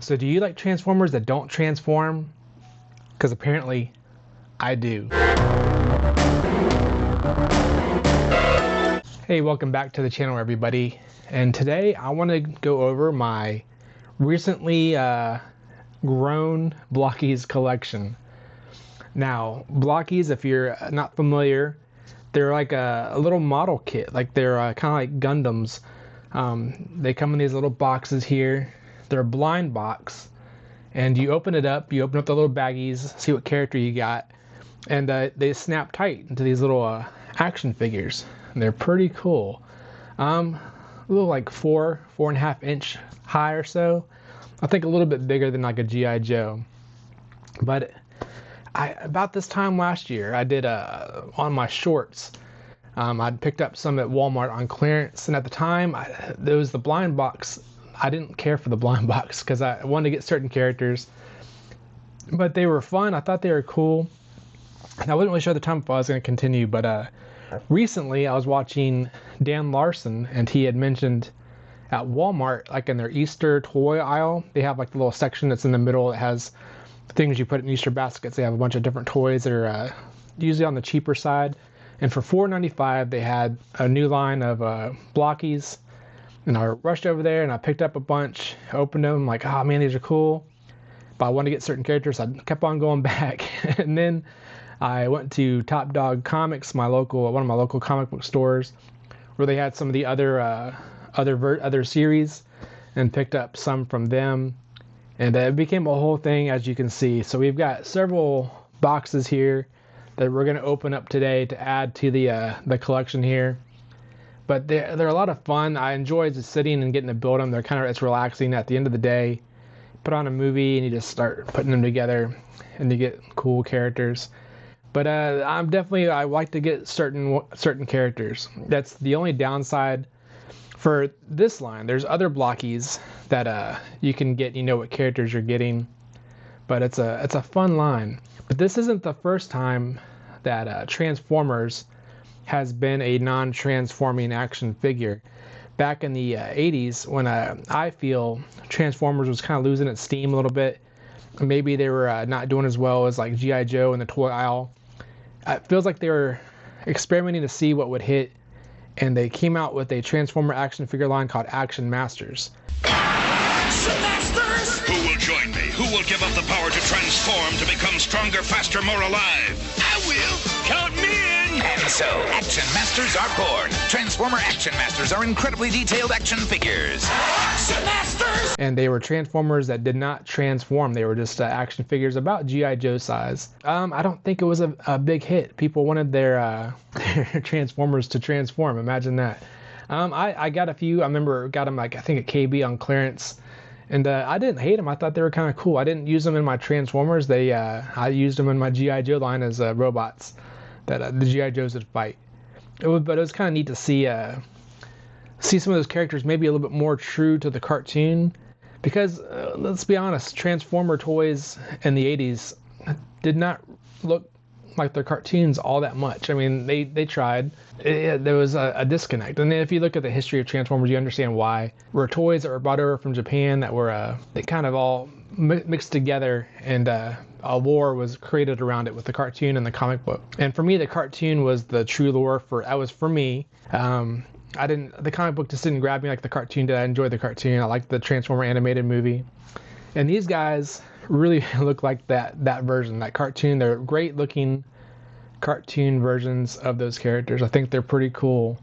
So do you like Transformers that don't transform? Because apparently I do. Hey, welcome back to the channel, everybody. And today I want to go over my recently grown Blokees collection. Now, Blokees, if you're not familiar, they're like a little model kit. Like they're kind of like Gundams. They come in these little boxes here. They're a blind box, and you open it up. You open up the little baggies, see what character you got, and they snap tight into these little action figures. And they're pretty cool. A little like 4.5 inch high or so. I think a little bit bigger than like a G.I. Joe. But about this time last year, I did on my shorts. I'd picked up some at Walmart on clearance, and at the time, there was the blind box. I didn't care for the blind box because I wanted to get certain characters, but they were fun. I thought they were cool, and I wasn't really sure at the time if I was going to continue. But recently, I was watching Dan Larson, and he had mentioned at Walmart, like in their Easter toy aisle, they have like the little section that's in the middle that has things you put in Easter baskets. They have a bunch of different toys that are usually on the cheaper side. And for $4.95, they had a new line of Blokees. And I rushed over there and I picked up a bunch, opened them, like, oh man, these are cool. But I wanted to get certain characters, so I kept on going back. And then I went to Top Dog Comics, one of my local comic book stores, where they had some of the other series, and picked up some from them. And it became a whole thing, as you can see. So we've got several boxes here that we're going to open up today to add to the collection here. But they're a lot of fun. I enjoy just sitting and getting to build them. It's relaxing at the end of the day. Put on a movie and you just start putting them together, and you get cool characters. But I like to get certain characters. That's the only downside for this line. There's other Blokees that you can get, what characters you're getting, but it's a fun line. But this isn't the first time that Transformers has been a non-transforming action figure. Back in the 80s, when I feel Transformers was kind of losing its steam a little bit, maybe they were not doing as well as like G.I. Joe in the toy aisle. It feels like they were experimenting to see what would hit, and they came out with a Transformer action figure line called Action Masters. Action Masters! Who will join me? Who will give up the power to transform to become stronger, faster, more alive? I will! Count me in! And so, Action Masters are born. Transformer Action Masters are incredibly detailed action figures. Action Masters! And they were Transformers that did not transform. They were just action figures about G.I. Joe size. I don't think it was a big hit. People wanted their Transformers to transform. Imagine that. I got a few. I remember got them like I think at KB on clearance. And I didn't hate them. I thought they were kind of cool. I didn't use them in my Transformers. I used them in my G.I. Joe line as robots that the G.I. Joes would fight. But it was kind of neat to see some of those characters maybe a little bit more true to the cartoon. Because let's be honest, Transformer toys in the 80s did not look like their cartoons all that much. I mean, they tried. There was a disconnect. And if you look at the history of Transformers, you understand why. Were toys that were brought over from Japan that were they kind of all mixed together, and a lore was created around it with the cartoon and the comic book. And for me, the cartoon was the true lore for me. The comic book just didn't grab me like the cartoon did. I enjoyed the cartoon. I liked the Transformer animated movie. And these guys really look like that version, that cartoon. They're great looking cartoon versions of those characters. I think they're pretty cool.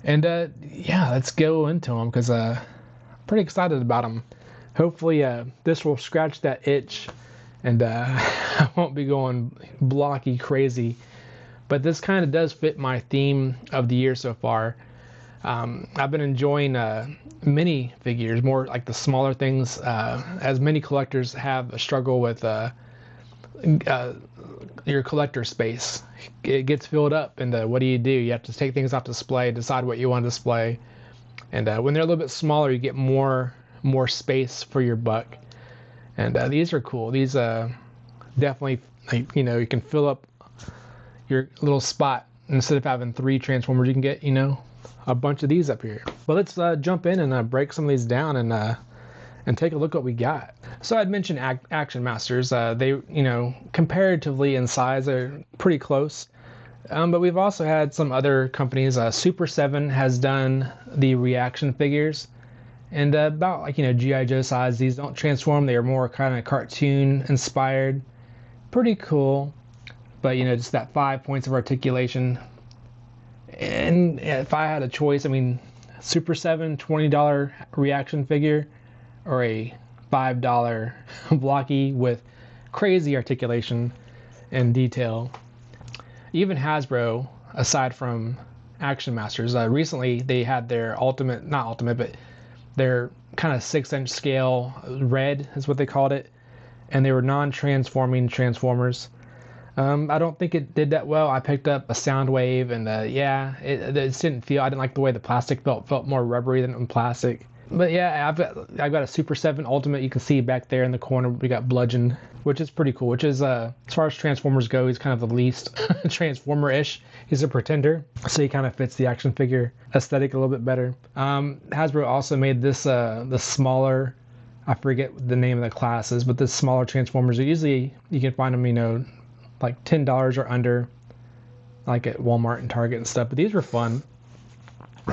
And yeah, let's go into them because I'm pretty excited about them. Hopefully this will scratch that itch, and I won't be going blocky crazy. But this kind of does fit my theme of the year so far. I've been enjoying mini figures, more like the smaller things, as many collectors have a struggle with your collector space. It gets filled up, and what do? You have to take things off display, decide what you want to display. And when they're a little bit smaller, you get more space for your buck. And these are cool. These definitely, you can fill up your little spot. Instead of having 3 Transformers, you can get, a bunch of these up here. But let's jump in and break some of these down and and take a look what we got. So I'd mentioned Action Masters. They, you know, comparatively in size are pretty close. But we've also had some other companies. Super 7 has done the reaction figures. And about like, you know, G.I. Joe size. These don't transform. They are more kind of cartoon inspired. Pretty cool. But, you know, just that 5 points of articulation. And if I had a choice, I mean, Super 7, $20 reaction figure, or a $5 Blocky with crazy articulation and detail. Even Hasbro, aside from Action Masters, recently they had their not ultimate, but their kind of 6-inch scale red is what they called it, and they were non-transforming Transformers. I don't think it did that well. I picked up a Soundwave, and yeah, it didn't feel. I didn't like the way the plastic felt more rubbery than plastic. But yeah, I've got a Super 7 Ultimate. You can see back there in the corner we got Bludgeon, which is pretty cool. Which is as far as Transformers go, he's kind of the least Transformer-ish. He's a pretender, so he kind of fits the action figure aesthetic a little bit better. Hasbro also made this the smaller. I forget the name of the classes, but the smaller Transformers. Usually you can find them, you know, like $10 or under, like at Walmart and Target and stuff. But these were fun.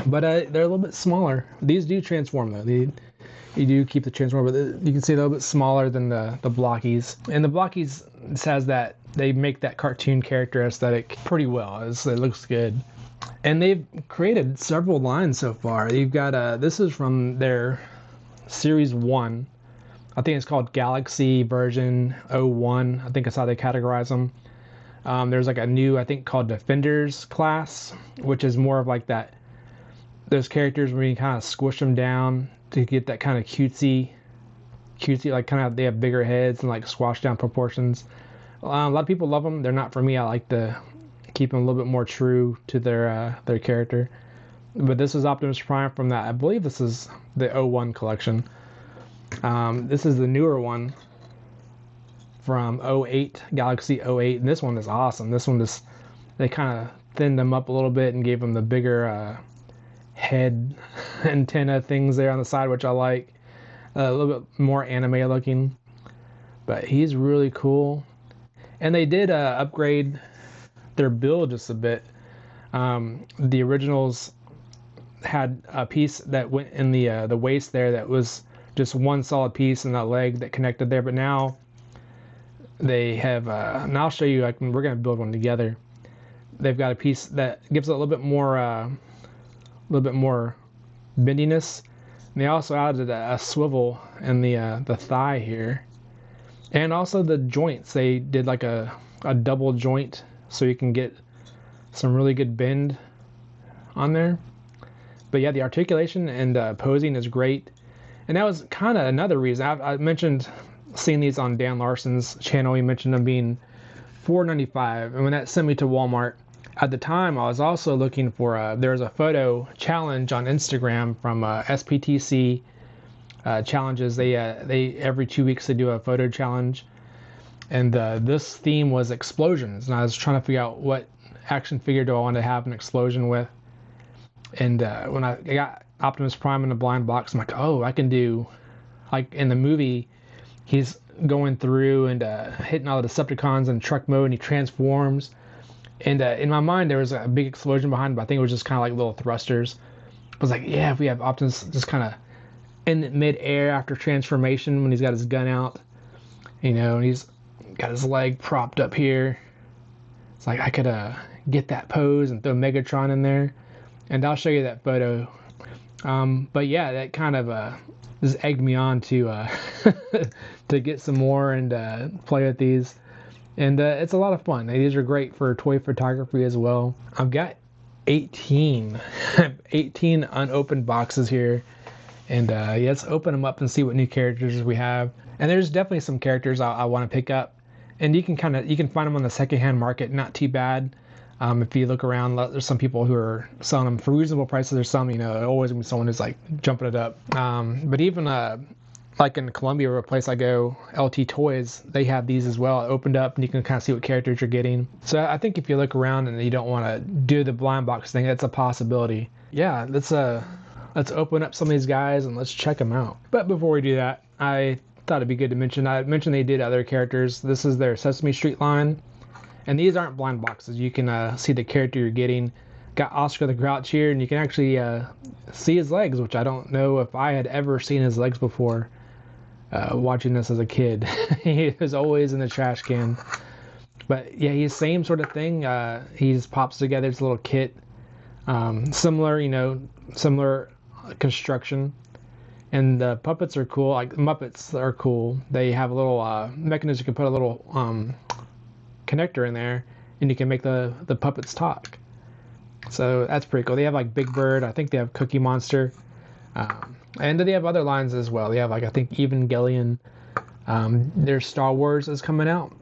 But they're a little bit smaller. These do transform though. You do keep the transformer, but you can see a little bit smaller than the Blockies. And the Blockies has that, they make that cartoon character aesthetic pretty well. It looks good. And they've created several lines so far. You've got this is from their Series 1. I think it's called Galaxy version 01. I think that's how they categorize them. There's like a new, I think, called Defenders class, which is more of like that, those characters where you kind of squish them down to get that kind of cutesy, like kind of, they have bigger heads and like squash down proportions. A lot of people love them. They're not for me. I like to keep them a little bit more true to their character. But this is Optimus Prime from that. I believe this is the 01 collection. This is the newer one from 08, Galaxy 08, and this one is awesome. This one is, they kind of thinned them up a little bit and gave them the bigger head antenna things there on the side, which I like. A little bit more anime looking, but he's really cool. And they did upgrade their build just a bit. The originals had a piece that went in the waist there that was just one solid piece and that leg that connected there, but now they have and I'll show you, we're going to build one together. They've got a piece that gives it a little bit more bendiness, and they also added a swivel in the thigh here, and also the joints. They did like a double joint so you can get some really good bend on there. But yeah, the articulation and posing is great. And that was kind of another reason. I mentioned seeing these on Dan Larson's channel. He mentioned them being $4.95. And when that sent me to Walmart, at the time I was also looking for, there was a photo challenge on Instagram from SPTC challenges. They every 2 weeks they do a photo challenge. And this theme was explosions. And I was trying to figure out what action figure do I want to have an explosion with. And when I got Optimus Prime in a blind box, I'm like, oh, I can do, like in the movie, he's going through and hitting all the Decepticons in truck mode, and he transforms. And in my mind, there was a big explosion behind him, but I think it was just kind of like little thrusters. I was like, yeah, if we have Optimus just kind of in mid-air after transformation when he's got his gun out, you know, and he's got his leg propped up here. It's like I could get that pose and throw Megatron in there. And I'll show you that photo. But yeah, that kind of just egged me on to to get some more and play with these. And it's a lot of fun. These are great for toy photography as well. I've got 18 unopened boxes here. And yeah, let's open them up and see what new characters we have. And there's definitely some characters I want to pick up. And you can find them on the secondhand market, not too bad. If you look around, there's some people who are selling them for reasonable prices. There's some, you know, always gonna be someone who's like jumping it up. But even like in Columbia, or a place I go, LT Toys, they have these as well. Opened up, and you can kind of see what characters you're getting. So I think if you look around and you don't want to do the blind box thing, that's a possibility. Yeah, let's open up some of these guys and let's check them out. But before we do that, I thought it'd be good to mention. I mentioned they did other characters. This is their Sesame Street line, and these aren't blind boxes. You can see the character you're getting. Got Oscar the Grouch here, and you can actually see his legs, which I don't know if I had ever seen his legs before. Watching this as a kid, he was always in the trash can. But yeah, he's same sort of thing. He just pops together. It's a little kit, similar, similar construction. And the puppets are cool. Like Muppets are cool. They have a little mechanism. You can put a little connector in there, and you can make the puppets talk. So that's pretty cool. They have like Big Bird. I think they have Cookie Monster. And they have other lines as well. They have like I think Evangelion. Their Star Wars is coming out.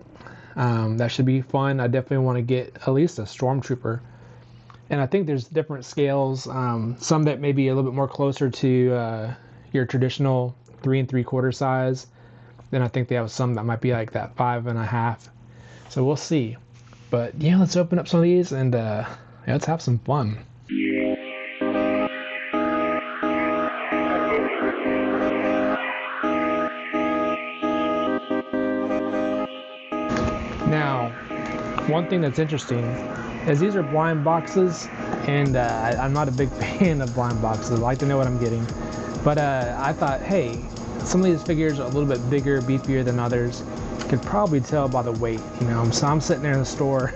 That should be fun. I definitely want to get at least a Stormtrooper. And I think there's different scales. Some that may be a little bit more closer to your traditional 3 3/4 size. Then I think they have some that might be like that 5 1/2. So we'll see. But yeah, let's open up some of these and let's have some fun. Now, one thing that's interesting is these are blind boxes, and I'm not a big fan of blind boxes. I like to know what I'm getting. But I thought, hey, some of these figures are a little bit bigger, beefier than others. You could probably tell by the weight, So I'm sitting there in the store,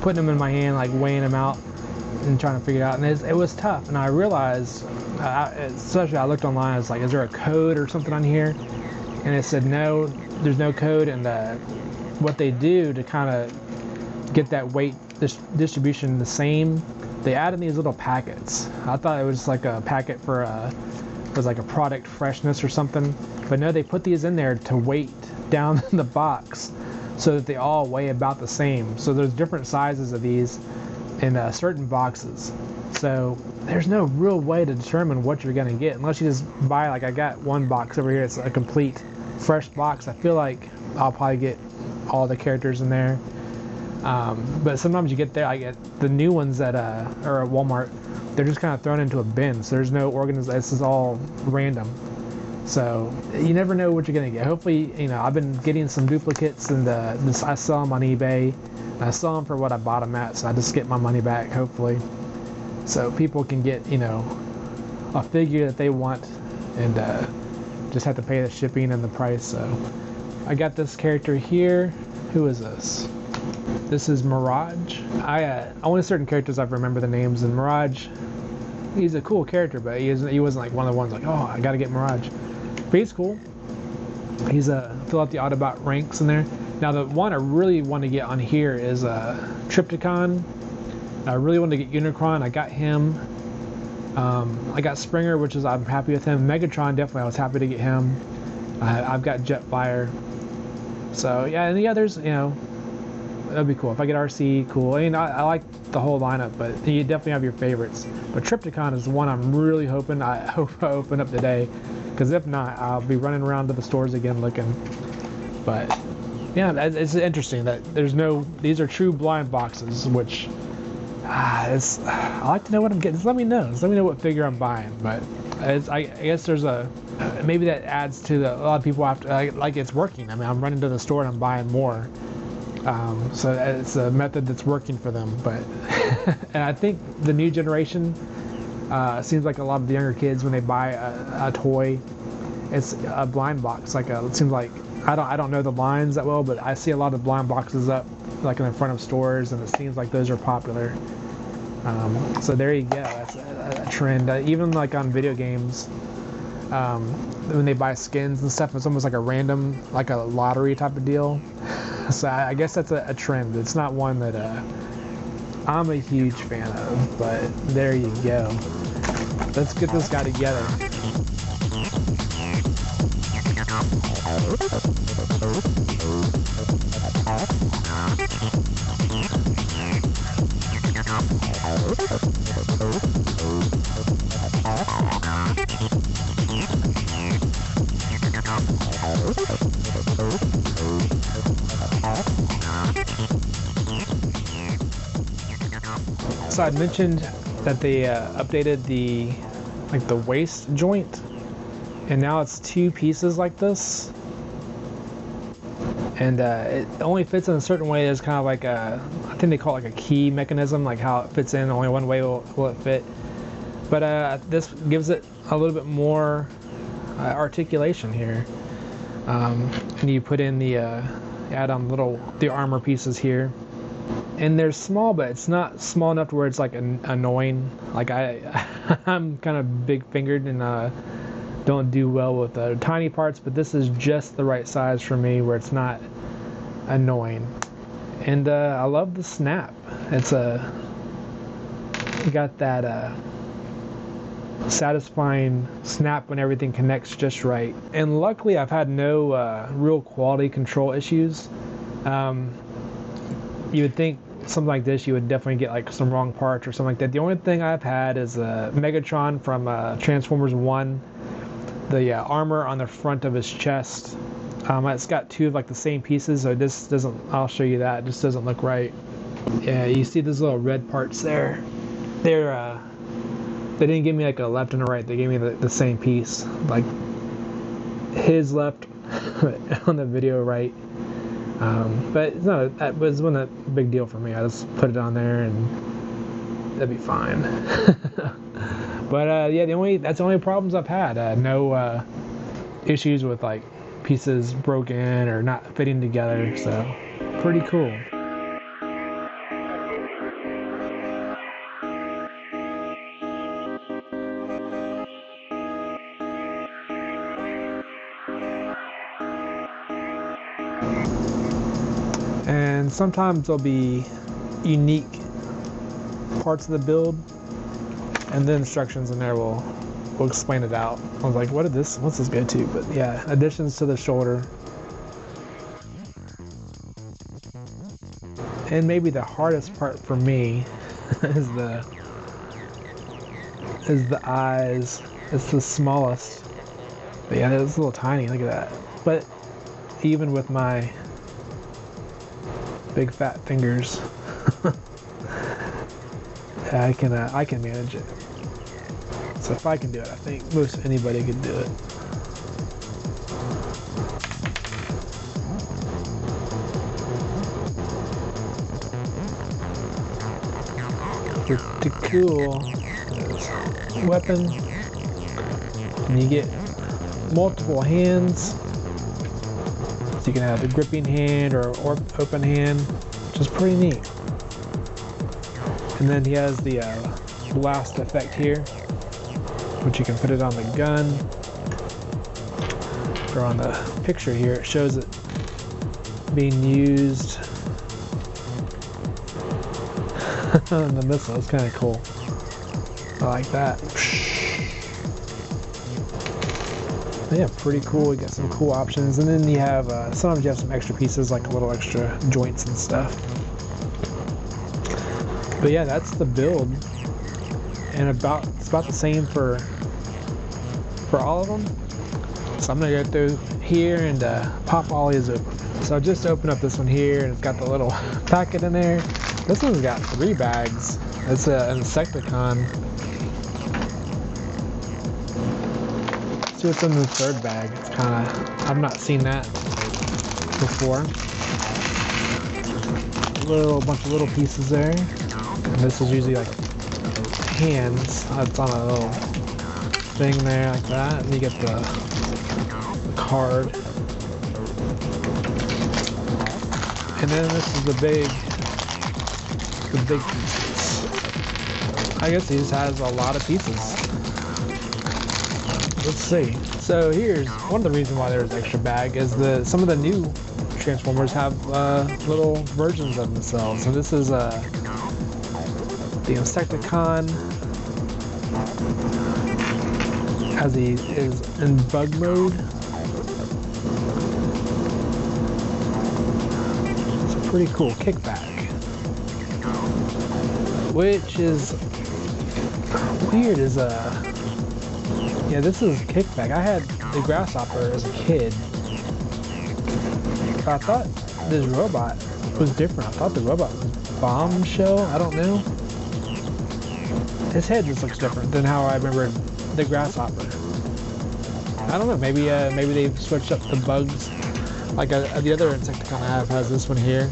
putting them in my hand, like weighing them out and trying to figure it out. And it was tough. And I realized, especially I looked online, I was like, is there a code or something on here? And it said, no, there's no code. And what they do to kind of get that weight distribution the same, they add in these little packets. I thought it was like a packet for was like a product freshness or something, but no, they put these in there to weight down the box so that they all weigh about the same. So there's different sizes of these in certain boxes. So there's no real way to determine what you're gonna get unless you just buy, like I got one box over here. It's a complete fresh box. I feel like I'll probably get all the characters in there. But sometimes you get there, I get the new ones that are at Walmart, they're just kind of thrown into a bin. So there's no organization. This is all random. So you never know what you're going to get. Hopefully, I've been getting some duplicates, and I sell them on eBay. I sell them for what I bought them at, so I just get my money back, hopefully. So people can get, a figure that they want, and just have to pay the shipping and the price. So I got this character here. Who is this? This is Mirage. Only certain characters I remember the names, and Mirage, he's a cool character, but he wasn't like one of the ones like, oh, I gotta get Mirage. But he's cool. He's fill out the Autobot ranks in there. Now the one I really want to get on here is Triptychon. I really want to get Unicron. I got him. I got Springer, which is I'm happy with him. Megatron, definitely I was happy to get him. I've got Jetfire. So yeah, and the others, that'd be cool. If I get RC, cool. I like the whole lineup, but you definitely have your favorites. But Triptychon is one I'm really hoping I open up today, because if not, I'll be running around to the stores again looking. But yeah, it's interesting that these are true blind boxes, which I like to know what I'm getting. Just let me know. Just let me know what figure I'm buying. But I guess there's maybe that adds to a lot of people have to, like it's working. I mean, I'm running to the store and I'm buying more. So it's a method that's working for them. But and I think the new generation seems like a lot of the younger kids, when they buy a toy, it's a blind box. It seems like I don't know the lines that well, but I see a lot of blind boxes up like in the front of stores, and it seems like those are popular. So there you go. That's a trend. Even like on video games, when they buy skins and stuff, it's almost like a random, like a lottery type of deal. So I guess that's a trend. It's not one that I'm a huge fan of, but there you go. Let's get this guy together. So I mentioned that they updated the waist joint, and now it's 2 pieces like this, and it only fits in a certain way. It's kind of like a, I think they call it like a key mechanism, like how it fits in only one way will it fit. But this gives it a little bit more articulation here. And you put in the add on the armor pieces here, and they're small, but it's not small enough to where it's like annoying. Like I'm kind of big fingered and don't do well with tiny parts, but this is just the right size for me where it's not annoying. And I love the snap. It's you got that satisfying snap when everything connects just right. And luckily I've had no real quality control issues. You would think something like this you would definitely get like some wrong parts or something like that. The only thing I've had is Megatron from Transformers 1, the armor on the front of his chest. It's got 2 of like the same pieces, so this doesn't, I'll show you that, it just doesn't look right. Yeah, you see those little red parts there? They didn't give me like a left and a right, they gave me the same piece. Like his left on the video right. But no, that wasn't a big deal for me. I just put it on there and that'd be fine. But yeah, that's the only problems I've had. No issues with like pieces broken or not fitting together, so pretty cool. And sometimes there'll be unique parts of the build, and the instructions in there will explain it out. I was like, what's this go to? But yeah, additions to the shoulder. And maybe the hardest part for me is the eyes. It's the smallest. But yeah, it's a little tiny, look at that. But even with my big fat fingers, I can manage it. So if I can do it, I think most anybody could do it. Pretty cool. Weapon, and you get multiple hands. So you can have a gripping hand or open hand, which is pretty neat. And then he has the blast effect here, which you can put it on the gun, or on the picture here, it shows it being used on the missile. It's kind of cool. I like that. Yeah, pretty cool. You got some cool options, and then you have sometimes you have some extra pieces, like little extra joints and stuff. But yeah, that's the build, and it's about the same for all of them. So I'm gonna go through here and pop all these open. So I just opened up this one here, and it's got the little packet in there. This one's got 3 bags. It's an Insecticon. See what's in the 3rd bag. It's kind of, I've not seen that before. A bunch of little pieces there. And this is usually like hands. It's on a little thing there like that. And you get the card. And then this is the big pieces. I guess he just has a lot of pieces. Let's see. So here's one of the reasons why there's extra bag is some of the new Transformers have little versions of themselves. So this is the Insecticon, as he is in bug mode. It's a pretty cool kickback, which is weird. Yeah, this is kickback. I had the Grasshopper as a kid. I thought this robot was different. I thought the robot was Bombshell. I don't know. His head just looks different than how I remembered the Grasshopper. I don't know. Maybe maybe they've switched up the bugs. Like the other Insecticon I have has this one here.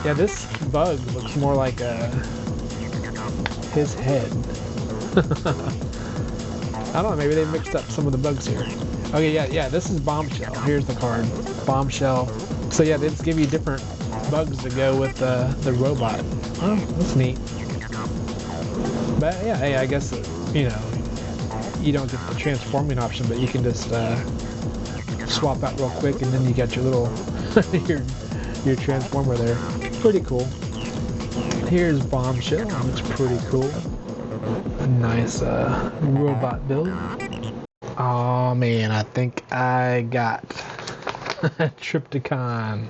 Yeah, this bug looks more like his head. I don't know. Maybe they mixed up some of the bugs here. Okay, yeah. This is Bombshell. Here's the card. Bombshell. So yeah, they just give you different bugs to go with the robot. Oh, that's neat. But yeah, hey, I guess you know you don't get the transforming option, but you can just swap out real quick, and then you got your little your transformer there. Pretty cool. Here's Bombshell. Looks pretty cool. A nice robot build. Oh man, I think I got Trypticon.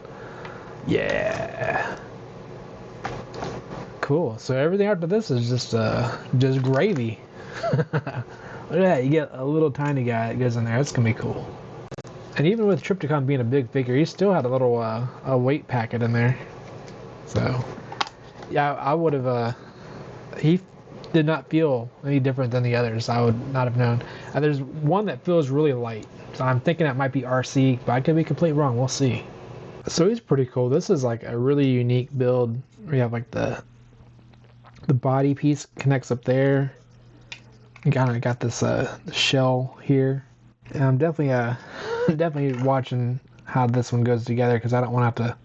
Yeah. Cool. So everything after this is just gravy. Look at that. You get a little tiny guy that goes in there. That's gonna be cool. And even with Trypticon being a big figure, he still had a little a weight packet in there. So yeah, I would have. He did not feel any different than the others. I would not have known. There's one that feels really light, so I'm thinking that might be RC, but I could be completely wrong. We'll see. So he's pretty cool. This is like a really unique build. We have like the body piece connects up there. You kind of got this shell here, and I'm definitely watching how this one goes together because I don't want to have to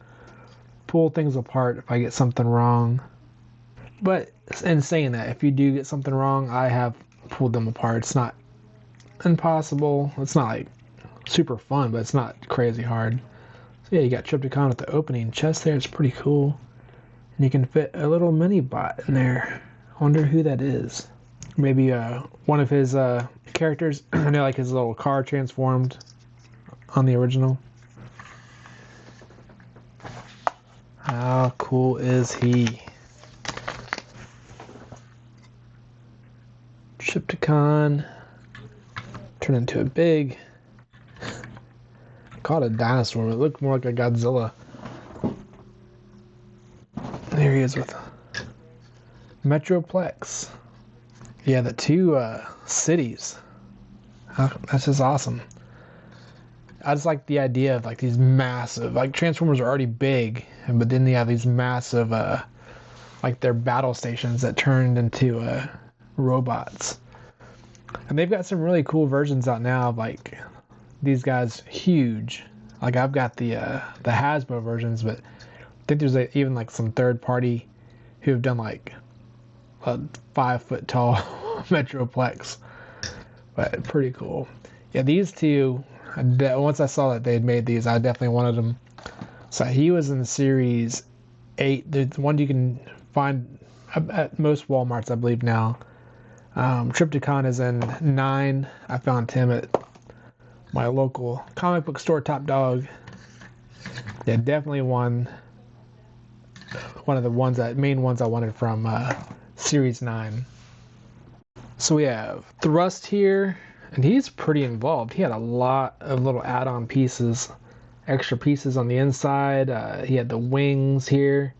pull things apart if I get something wrong. But in saying that, if you do get something wrong, I have pulled them apart. It's not impossible. It's not like super fun, but it's not crazy hard. So yeah, you got Trypticon with the opening chest there. It's pretty cool. And you can fit a little mini bot in there. I wonder who that is. Maybe one of his characters. I know, like his little car transformed on the original. How cool is he? Trypticon turned into a big. I called it a dinosaur, but it looked more like a Godzilla. There he is with Metroplex. Yeah, the two cities. That's just awesome. I just like the idea of like these massive, like Transformers are already big, but then they have these massive, like their battle stations that turned into robots. And they've got some really cool versions out now of like these guys huge. Like I've got the Hasbro versions, but I think there's even like some third party who have done like a 5 foot tall Metroplex. But pretty cool. Yeah, these two, once I saw that they had made these, I definitely wanted them. So he was in Series 8. There's one you can find at most Walmarts, I believe, now. Trypticon is in 9. I found him at my local comic book store, Top Dog. Yeah, definitely one of the main ones I wanted from Series 9. So we have Thrust here, and he's pretty involved. He had a lot of little add-on pieces, extra pieces on the inside. He had the wings here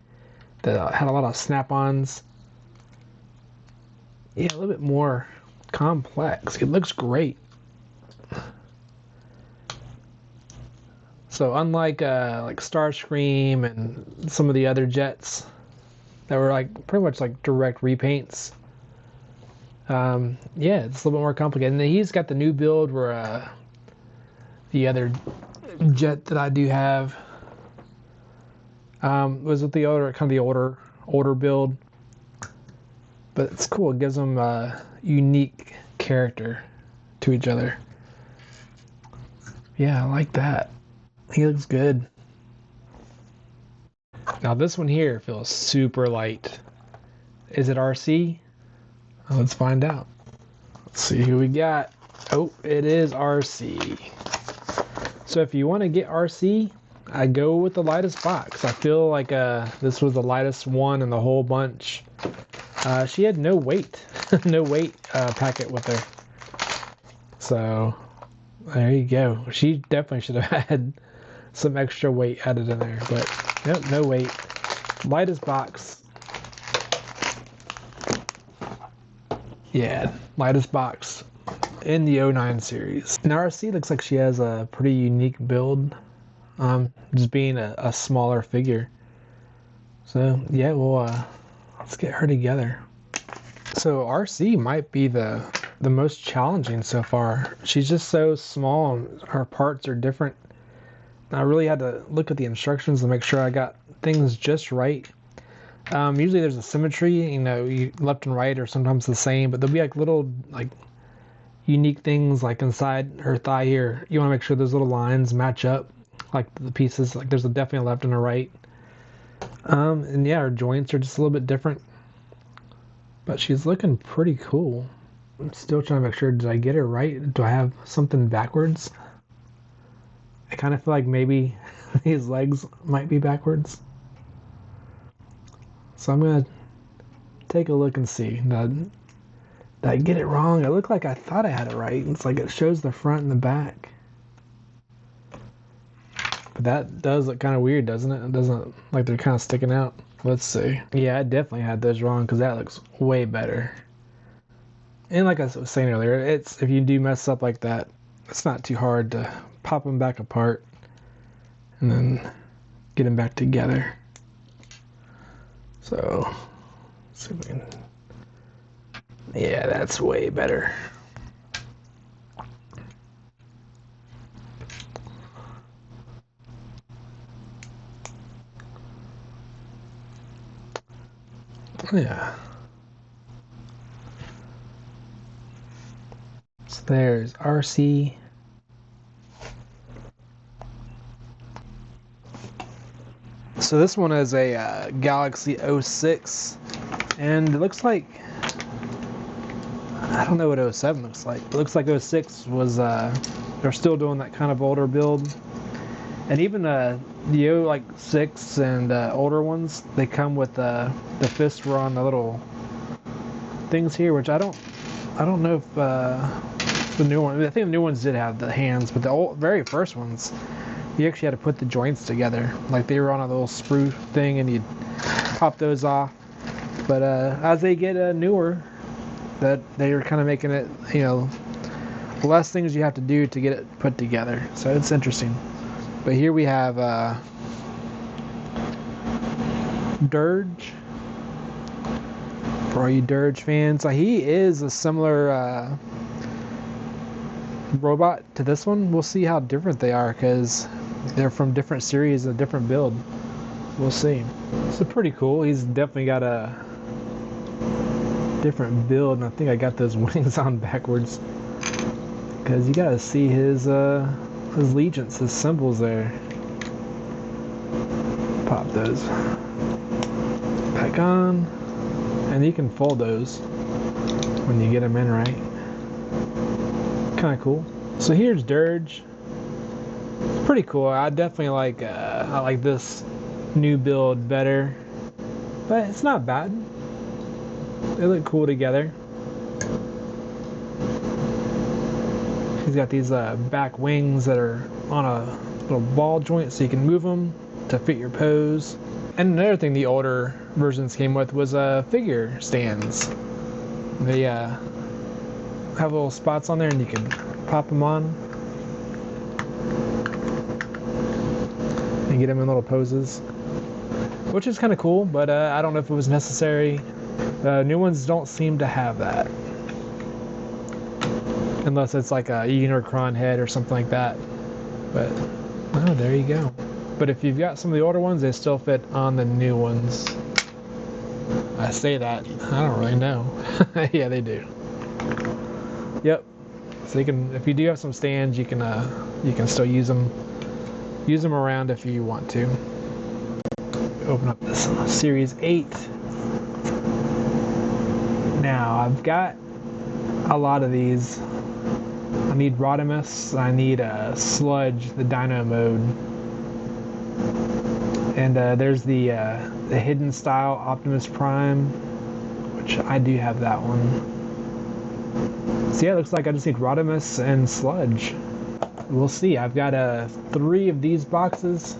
that had a lot of snap-ons. Yeah, a little bit more complex. It looks great. So unlike like Starscream and some of the other jets that were like pretty much like direct repaints, yeah, it's a little bit more complicated. And then he's got the new build where the other jet that I do have was with the older build. But it's cool. It gives them a unique character to each other. Yeah, I like that. He looks good. Now this one here feels super light. Is it RC? Well, let's find out. Let's see who we got. Oh, it is RC. So if you want to get RC, I go with the lightest box. I feel like this was the lightest one in the whole bunch. She had no weight, no weight packet with her. So there you go. She definitely should have had some extra weight added in there, but nope, no weight. Lightest box. Yeah, lightest box in the '09 series. Now RC looks like she has a pretty unique build, just being a smaller figure. So yeah, well, let's get her together. So RC might be the most challenging so far. She's just so small and her parts are different. I really had to look at the instructions to make sure I got things just right. Usually there's a symmetry, you know, left and right are sometimes the same, but there'll be like little like unique things like inside her thigh here. You want to make sure those little lines match up, like the pieces. Like there's definitely a left and a right. And yeah, her joints are just a little bit different, but she's looking pretty cool. I'm still trying to make sure, did I get it right? Do I have something backwards? I kind of feel like maybe these legs might be backwards. So I'm going to take a look and see. Did I get it wrong? It looked like I thought I had it right. It's like it shows the front and the back. But that does look kind of weird, doesn't it? It doesn't, like they're kind of sticking out. Let's see. Yeah, I definitely had those wrong because that looks way better. And like I was saying earlier, it's if you do mess up like that, it's not too hard to pop them back apart and then get them back together. So, let's see if we can... Yeah, that's way better. Yeah. So there's RC. So this one is a Galaxy 06, and it looks like, I don't know what 07 looks like. It looks like 06 was, they're still doing that kind of older build. And even the 06 and older ones, they come with the fists were on the little things here, which I don't know if the new one. I think the new ones did have the hands, but the very first ones, you actually had to put the joints together. Like they were on a little sprue thing, and you'd pop those off. But as they get newer, that they are kind of making it, you know, less things you have to do to get it put together. So it's interesting. But here we have Dirge. For all you Dirge fans, he is a similar robot to this one. We'll see how different they are because they're from different series, a different build. We'll see. So pretty cool. He's definitely got a different build, and I think I got those wings on backwards because you gotta see his allegiance, his symbols there. Pop those back on, and you can fold those when you get them in right. Kind of cool. So here's Dirge. Pretty cool. I definitely like I like this new build better, but it's not bad. They look cool together. He's got these back wings that are on a little ball joint, so you can move them to fit your pose. And another thing the older versions came with was figure stands. They have little spots on there, and you can pop them on and get them in little poses, which is kind of cool. But I don't know if it was necessary. New ones don't seem to have that, unless it's like a Unicron head or something like that. But oh, there you go. But if you've got some of the older ones, they still fit on the new ones. I say that, I don't really know. Yeah, they do. Yep. So you can, if you do have some stands, you can still use them around if you want to. Open up this Series 8. Now I've got a lot of these. I need Rodimus. I need Sludge, the Dino mode, and there's the hidden style Optimus Prime, which I do have that one. So yeah, it looks like I just need Rodimus and Sludge. We'll see. I've got 3 of these boxes.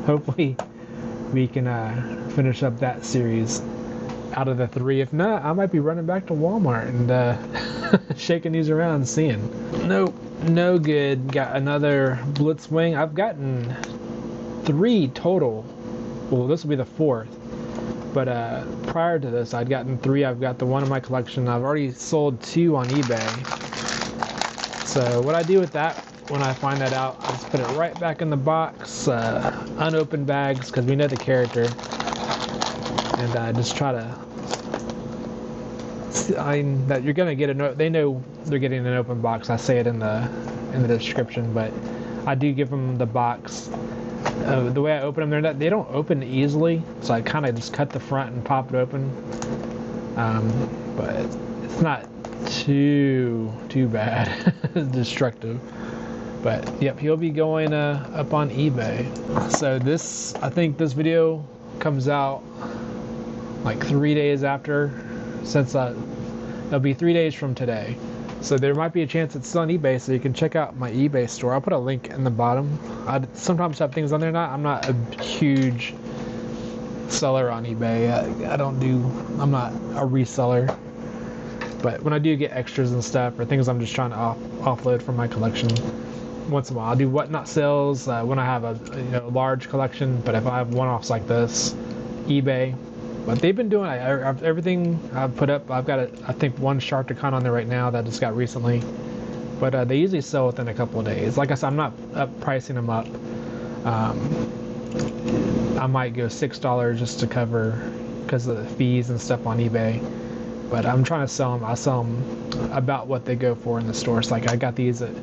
Hopefully we can finish up that series. out of the 3. If not, I might be running back to Walmart and shaking these around and seeing. Nope, no good. Got another Blitzwing. I've gotten 3 total. Well, this will be the 4th. But prior to this, I'd gotten 3. I've got the one in my collection. I've already sold 2 on eBay. So what I do with that, when I find that out, I just put it right back in the box, unopened bags, because we know the character. And just try to, that you're gonna get a, they know they're getting an open box. I say it in the description, but I do give them the box. The way I open them, they don't open easily, so I kind of just cut the front and pop it open. But it's not too bad, destructive. But yep, he'll be going up on eBay. So this, I think this video comes out like 3 days after, since it'll be 3 days from today. So there might be a chance it's still on eBay, so you can check out my eBay store. I'll put a link in the bottom. I sometimes have things on there. I'm not a huge seller on eBay. I'm not a reseller. But when I do get extras and stuff, or things I'm just trying to offload from my collection, once in a while I'll do whatnot sales when I have a large collection. But if I have one-offs like this, eBay. But they've been doing everything I've put up. I've got I think one Sharkticon on there right now that just got recently. But they usually sell within a couple of days. Like I said, I'm not pricing them up. I might go $6 just to cover because of the fees and stuff on eBay. But I'm trying to sell them. I sell them about what they go for in the stores. Like I got these at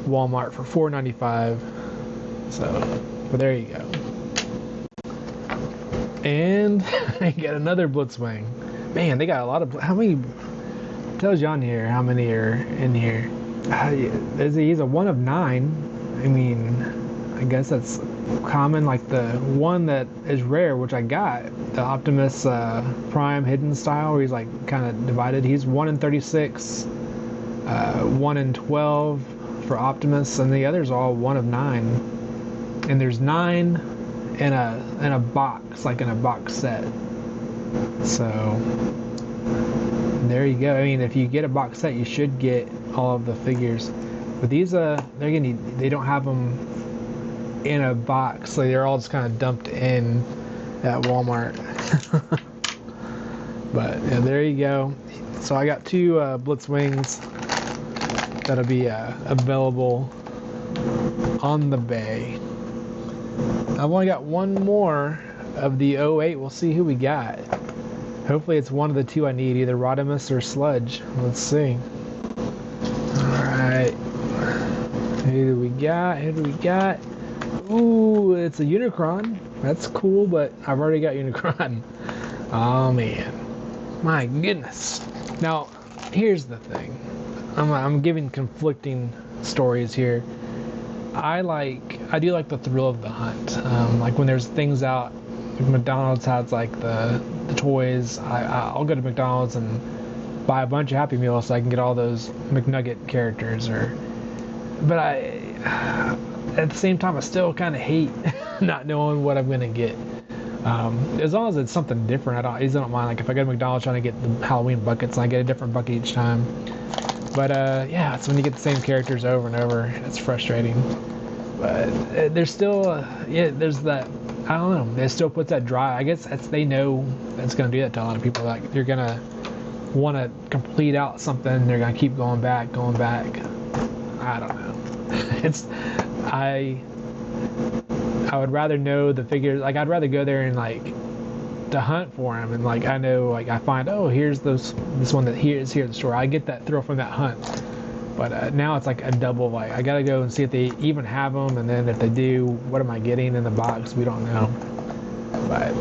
Walmart for $4.95. So, but there you go. And I got another Blitzwing. Man, they got a lot of. How many? It tells you on here how many are in here. He's a 1 of 9. I mean, I guess that's common. Like the one that is rare, which I got, the Optimus Prime Hidden Style, where he's like kind of divided. He's 1 in 36, 1 in 12 for Optimus, and the others are all 1 of 9. And there's 9 in a box, like in a box set. So there you go. I mean, if you get a box set, you should get all of the figures. But these they don't have them in a box, so they're all just kind of dumped in at Walmart. But yeah, there you go. So I got 2 Blitzwings that'll be available on the bay. I've only got one more of the 08. We'll see who we got. Hopefully it's one of the 2 I need, either Rodimus or Sludge. Let's see. Alright. Who do we got? Ooh, it's a Unicron. That's cool, but I've already got Unicron. Oh man. My goodness. Now, here's the thing. I'm giving conflicting stories here. I do like the thrill of the hunt. Like when there's things out, like McDonald's has like the toys. I'll go to McDonald's and buy a bunch of Happy Meals so I can get all those McNugget characters. But at the same time, I still kind of hate not knowing what I'm gonna get. As long as it's something different, I don't mind. Like if I go to McDonald's trying to get the Halloween buckets, and I get a different bucket each time. But yeah, it's when you get the same characters over and over, it's frustrating. But there's still, there's that, I don't know, they still put that drive. I guess they know that's going to do that to a lot of people. Like, you're going to want to complete out something, they're going to keep going back. I don't know. I would rather know the figures. Like, I'd rather go there and, like, to hunt for them, and like I know, like I find, oh, here's this one that is here at the store. I get that thrill from that hunt. But now it's like a double. Like I gotta go and see if they even have them, and then if they do, what am I getting in the box? We don't know. But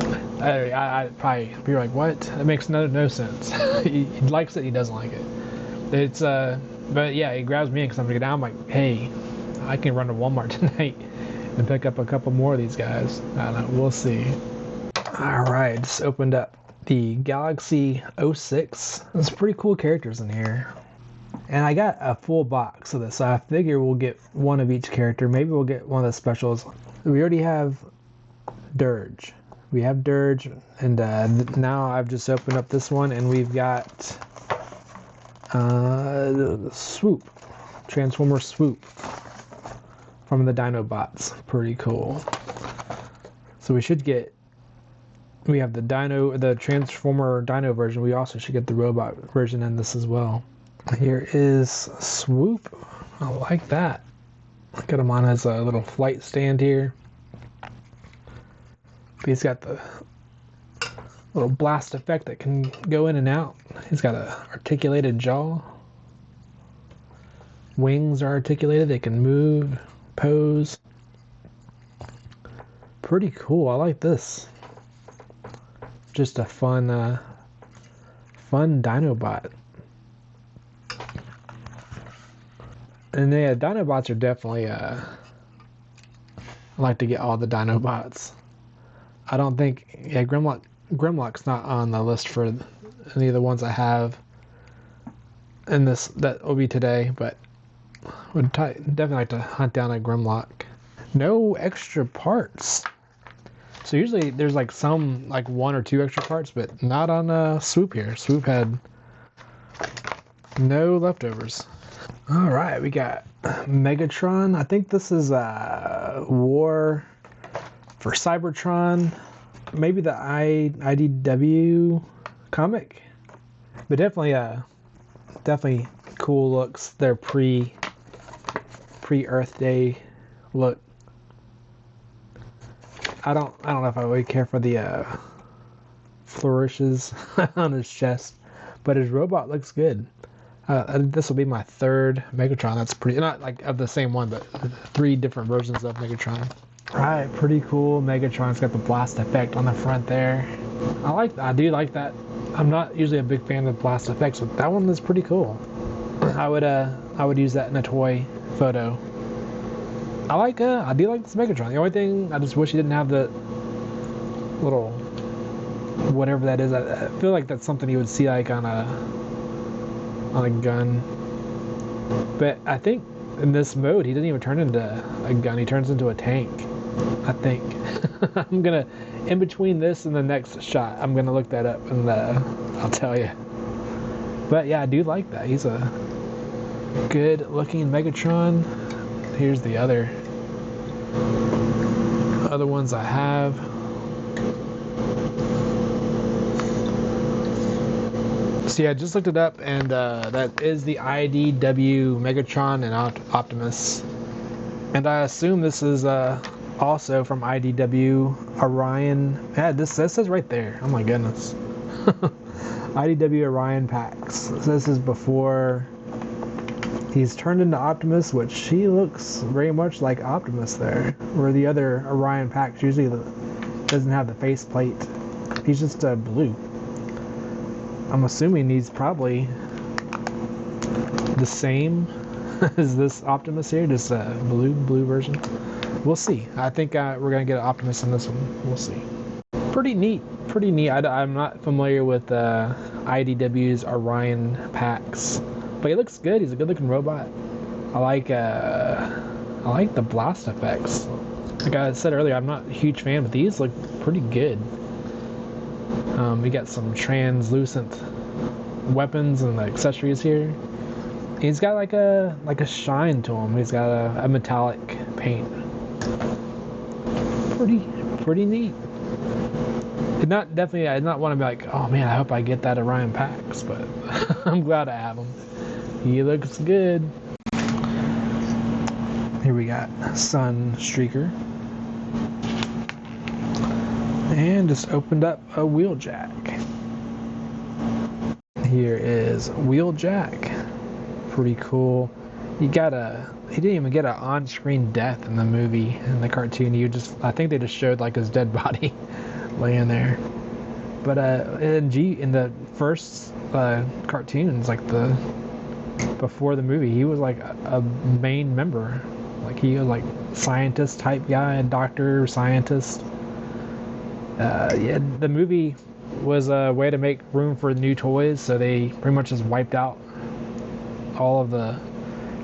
I probably be like, what? That makes no sense. He likes it. He doesn't like it. It's but yeah, it grabs me because I'm gonna go down. I'm like, hey, I can run to Walmart tonight and pick up a couple more of these guys. I don't know. We'll see. Alright, just opened up the Galaxy 06. There's pretty cool characters in here. And I got a full box of this, so I figure we'll get one of each character. Maybe we'll get one of the specials. We already have Dirge. We have Dirge, and now I've just opened up this one, and we've got the Swoop, Transformer Swoop from the Dinobots. Pretty cool. So we should get, we have the Transformer Dino version. We also should get the robot version in this as well. Here is Swoop. I like that. Look at him on his little flight stand here. He's got the little blast effect that can go in and out. He's got an articulated jaw. Wings are articulated. They can move, pose. Pretty cool. I like this. Just a fun Dinobot. And yeah, Dinobots are definitely, I like to get all the Dinobots. I don't think, yeah, Grimlock's not on the list for any of the ones I have in this, that will be today, but would definitely like to hunt down a Grimlock. No extra parts. So usually there's like some, like 1 or 2 extra parts, but not on Swoop here. Swoop had no leftovers. All right, we got Megatron. I think this is War for Cybertron. Maybe the IDW comic, but definitely cool looks. They're pre-Earth Day look. I don't know if I would care for the flourishes on his chest, but his robot looks good. This will be my 3rd Megatron. That's pretty, not like of the same one, but 3 different versions of Megatron. Alright, pretty cool. Megatron's got the blast effect on the front there. I do like that. I'm not usually a big fan of blast effects, but that one is pretty cool. I would use that in a toy photo. I do like this Megatron. The only thing, I just wish he didn't have the little whatever that is. I feel like that's something you would see like on a gun. But I think in this mode he doesn't even turn into a gun, he turns into a tank, I think. I'm gonna, in between this and the next shot, I'm gonna look that up and I'll tell you. But yeah, I do like that. He's a good looking Megatron. Here's the other ones I have. So yeah, I just looked it up, and that is the IDW Megatron and Optimus. And I assume this is also from IDW Orion. Yeah, this says right there. Oh my goodness. IDW Orion packs. So this is before he's turned into Optimus, which he looks very much like Optimus there. Where the other Orion packs usually doesn't have the faceplate. He's just blue. I'm assuming he's probably the same as this Optimus here, just a blue version. We'll see. I think we're gonna get an Optimus in this one. We'll see. Pretty neat. I'm not familiar with IDW's Orion packs, but he looks good. He's a good-looking robot. I like the blast effects. Like I said earlier, I'm not a huge fan, but these look pretty good. We got some translucent weapons and accessories here. He's got like a shine to him. He's got a metallic paint. Pretty neat. I did not want to be like, oh man, I hope I get that Orion packs, but I'm glad I have him. He looks good. Here we got Sunstreaker. And just opened up a Wheeljack. Here is Wheeljack. Pretty cool. He didn't even get an on-screen death in the movie, in the cartoon. I think they just showed like his dead body laying there. But in the first cartoons, like before the movie, he was like a main member. Like he was like scientist type guy, doctor, scientist. Yeah, the movie was a way to make room for new toys, so they pretty much just wiped out all of the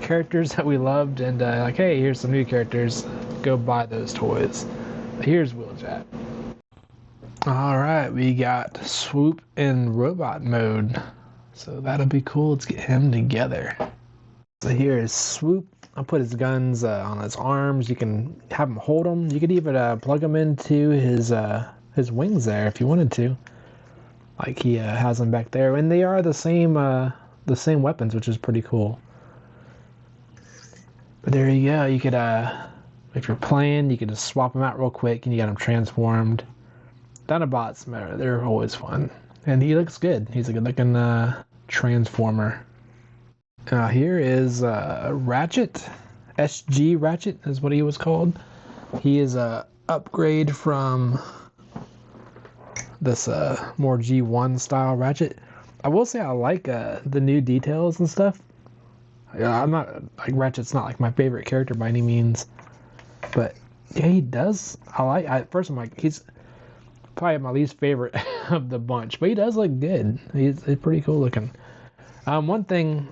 characters that we loved, and like, hey, here's some new characters, go buy those toys. Here's Wheeljack. All right, we got Swoop in robot mode. So that'll be cool. Let's get him together. So here is Swoop. I'll put his guns on his arms. You can have him hold them. You could even plug them into his wings there if you wanted to. Like he has them back there. And they are the same weapons, which is pretty cool. But there you go. You could, if you're playing, you could just swap them out real quick and you got them transformed. Dinobots, they're always fun. And he looks good. He's a good looking transformer. Here is Ratchet. SG Ratchet is what he was called. He is a upgrade from this more G1 style Ratchet. I will say I like the new details and stuff. I'm not like Ratchet's not like my favorite character by any means, but yeah, he does. First I'm like he's probably my least favorite of the bunch, but he does look good. He's pretty cool looking. One thing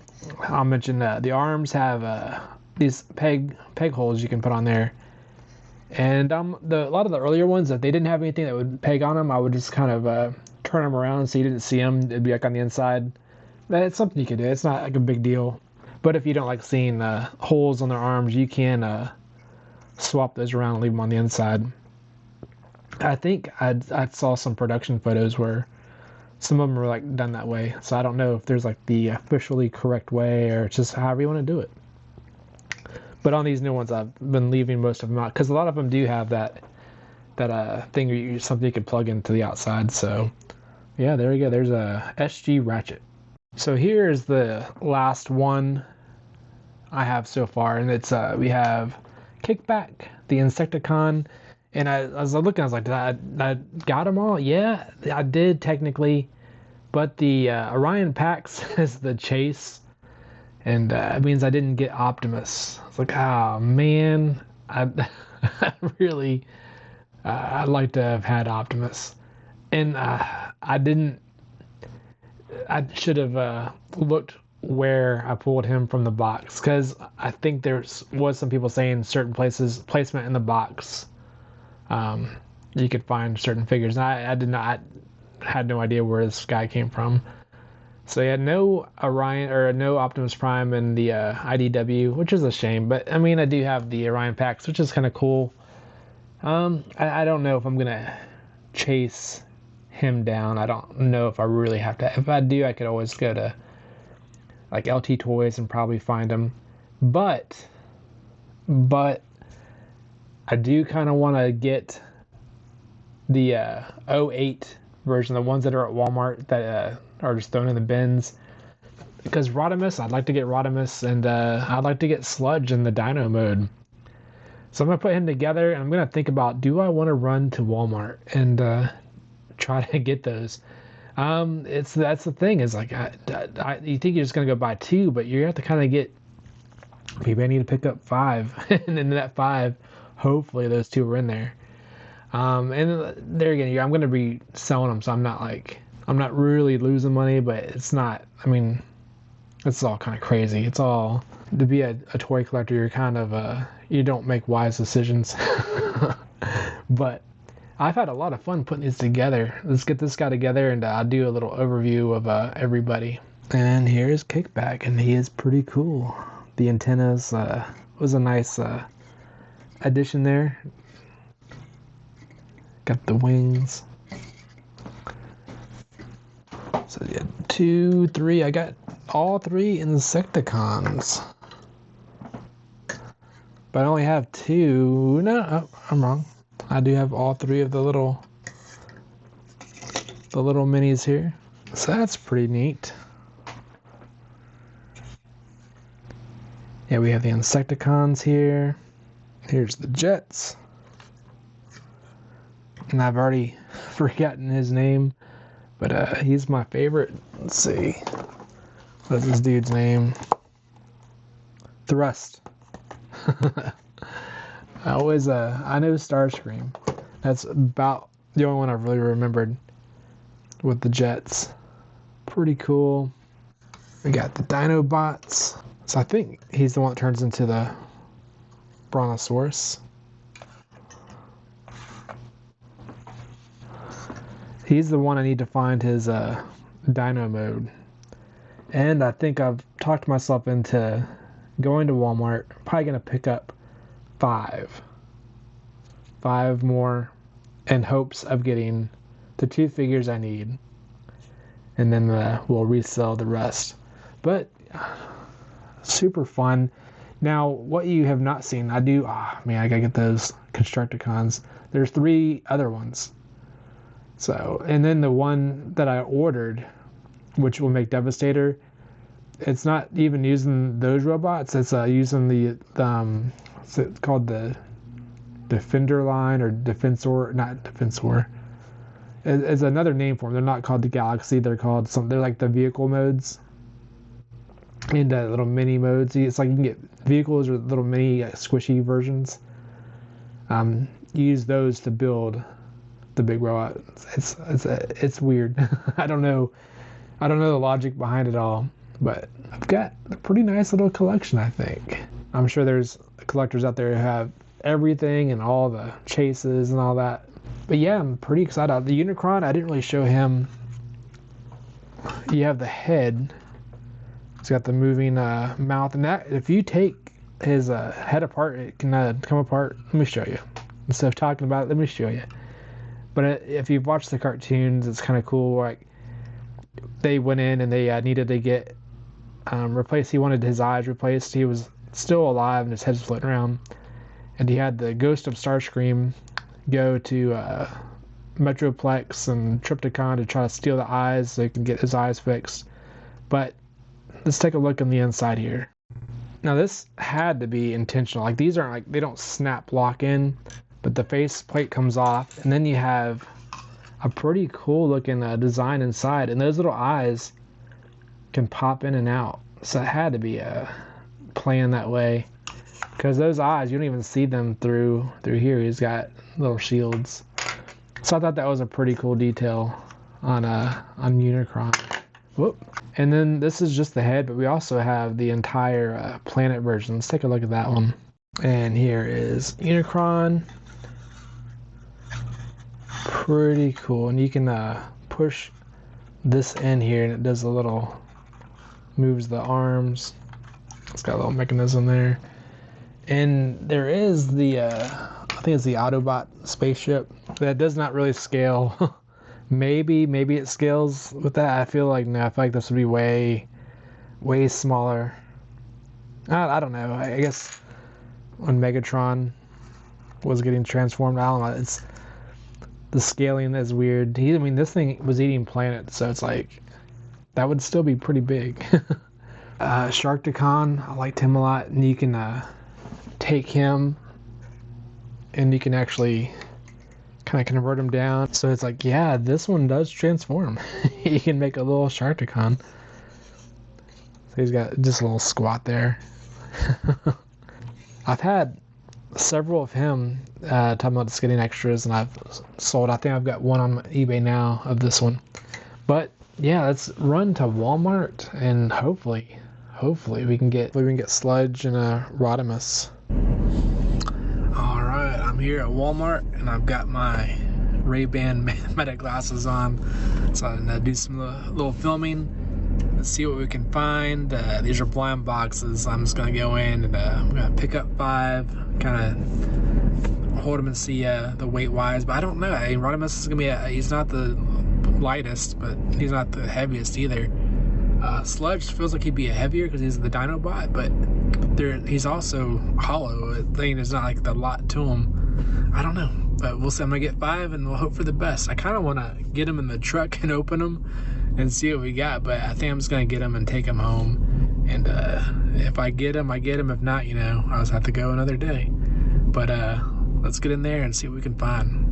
I'll mention, the arms have these peg holes you can put on there, and a lot of the earlier ones, if they didn't have anything that would peg on them, I would just kind of turn them around so you didn't see them. It'd be like on the inside. But it's something you can do. It's not like a big deal. But if you don't like seeing holes on their arms, you can swap those around and leave them on the inside. I think I saw some production photos where some of them were like done that way. So I don't know if there's like the officially correct way or it's just however you want to do it. But on these new ones, I've been leaving most of them out because a lot of them do have that thing where something you can plug into the outside. So yeah, there you go. There's a SG Ratchet. So here's the last one I have so far, and it's we have Kickback, the Insecticon. And I was looking, I was like, did I got them all? Yeah, I did technically. But the Orion Pax is the chase. And it means I didn't get Optimus. I was like, oh man, I really, I'd like to have had Optimus. And I didn't, I should have looked where I pulled him from the box. Because I think there was some people saying certain placement in the box. You could find certain figures. And I had no idea where this guy came from. So yeah, no Orion or no Optimus Prime in the IDW, which is a shame. But I mean, I do have the Orion packs, which is kind of cool. I don't know if I'm gonna chase him down. I don't know if I really have to. If I do, I could always go to like LT Toys and probably find him. But I do kind of want to get the 08 version, the ones that are at Walmart that are just thrown in the bins. Because Rodimus, I'd like to get Rodimus, and I'd like to get Sludge in the Dino mode. So I'm going to put him together, and I'm going to think about, do I want to run to Walmart and try to get those? That's the thing, is like, you think you're just going to go buy 2, but you have to kind of get, maybe I need to pick up 5, and in that 5, hopefully those 2 are in there. And there again, I'm going to be selling them, so I'm not really losing money, but it's not, I mean, it's all kind of crazy. It's all, to be a toy collector, you're kind of, you don't make wise decisions. But I've had a lot of fun putting these together. Let's get this guy together, and I'll do a little overview of everybody. And here's Kickback, and he is pretty cool. The antennas was a nice addition there. Got the wings. So yeah, 2, 3. I got all 3 Insecticons. But I only have 2. No, oh, I'm wrong. I do have all 3 of the little minis here. So that's pretty neat. Yeah, we have the Insecticons here. Here's the Jets. And I've already forgotten his name, but he's my favorite. Let's see. What's this dude's name? Thrust. I know Starscream. That's about the only one I've really remembered with the Jets. Pretty cool. We got the Dinobots. So I think he's the one that turns into the Brontosaurus. He's the one I need to find his dino mode. And I think I've talked myself into going to Walmart. Probably going to pick up 5 more in hopes of getting the 2 figures I need. And then we'll resell the rest. But super fun. Now, what you have not seen, I gotta get those Constructicons. There's 3 other ones. So, and then the one that I ordered, which will make Devastator, it's not even using those robots. It's using the what's it called, the Defender line or Defensor, not Defensor. It's another name for them. They're not called the Galaxy. They're called they're like the vehicle modes. And little mini modes. It's like you can get vehicles or little mini squishy versions. You use those to build the big robot. It's weird. I don't know the logic behind it all, but I've got a pretty nice little collection, I think. I'm sure there's collectors out there who have everything and all the chases and all that. But yeah, I'm pretty excited. The Unicron, I didn't really show him. You have the head. It's got the moving mouth, and that if you take his head apart, it can come apart. Let me show you. Instead of talking about it, let me show you. But if you've watched the cartoons, it's kind of cool. Like they went in and they needed to get replaced. He wanted his eyes replaced. He was still alive and his head's floating around. And he had the ghost of Starscream go to Metroplex and Triptychon to try to steal the eyes so he can get his eyes fixed. But let's take a look on the inside here. Now this had to be intentional. Like these aren't they don't snap lock in, but the face plate comes off, and then you have a pretty cool looking design inside, and those little eyes can pop in and out. So it had to be planned that way, because those eyes, you don't even see them through here. He's got little shields. So I thought that was a pretty cool detail on Unicron. Whoop. And then this is just the head, but we also have the entire planet version. Let's take a look at that one. And here is Unicron. Pretty cool. And you can push this in here, and it does a little, moves the arms. It's got a little mechanism there. And there is the, I think it's the Autobot spaceship. That does not really scale. Maybe it scales with that. I feel like this would be way smaller. I don't know. I guess when Megatron was getting transformed, I don't know. It's the scaling is weird. This thing was eating planets, so it's like that would still be pretty big. Sharkticon, I liked him a lot, and you can take him, and you can actually kind of convert him down. So it's like, yeah, this one does transform. You can make a little Sharkticon. So he's got just a little squat there. I've had several of him talking about just getting extras, and I've sold. I think I've got one on eBay now of this one. But yeah, let's run to Walmart, and hopefully we can get Sludge and Rodimus. Alright, I'm here at Walmart, and I've got my Ray-Ban Meta glasses on, so I'm gonna do some little filming. Let's see what we can find. These are blind boxes. I'm just gonna go in and I'm gonna pick up 5, kind of hold them and see the weight wise. But I don't know. Rodimus is gonna be he's not the lightest, but he's not the heaviest either. Sludge feels like he'd be heavier because he's the Dinobot, but he's also hollow. The thing is not like the lot to him. I don't know, but we'll see. I'm gonna get 5 and we'll hope for the best. I kind of want to get him in the truck and open them and see what we got, but I think I'm just gonna get him and take him home. And if I get him, I get him. If not, I'll just have to go another day. But let's get in there and see what we can find.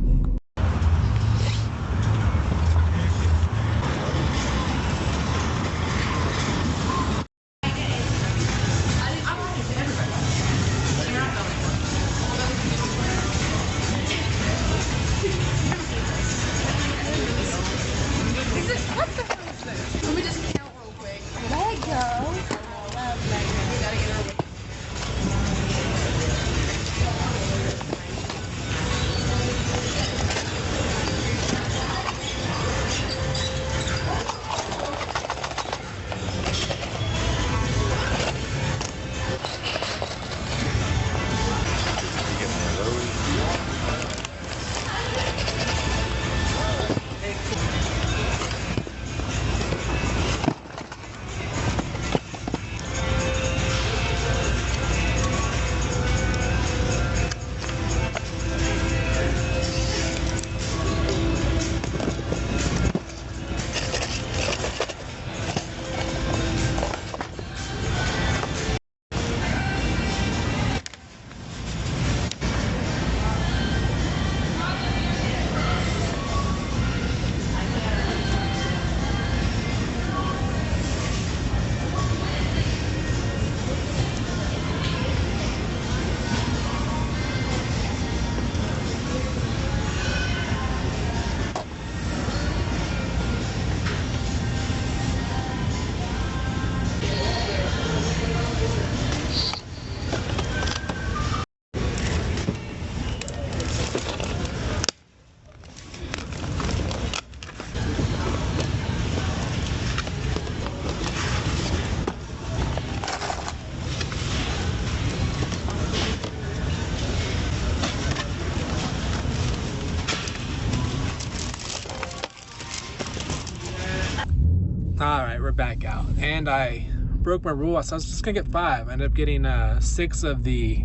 Alright, we're back out. And I broke my rule. So I was just gonna get 5. I ended up getting 6 of the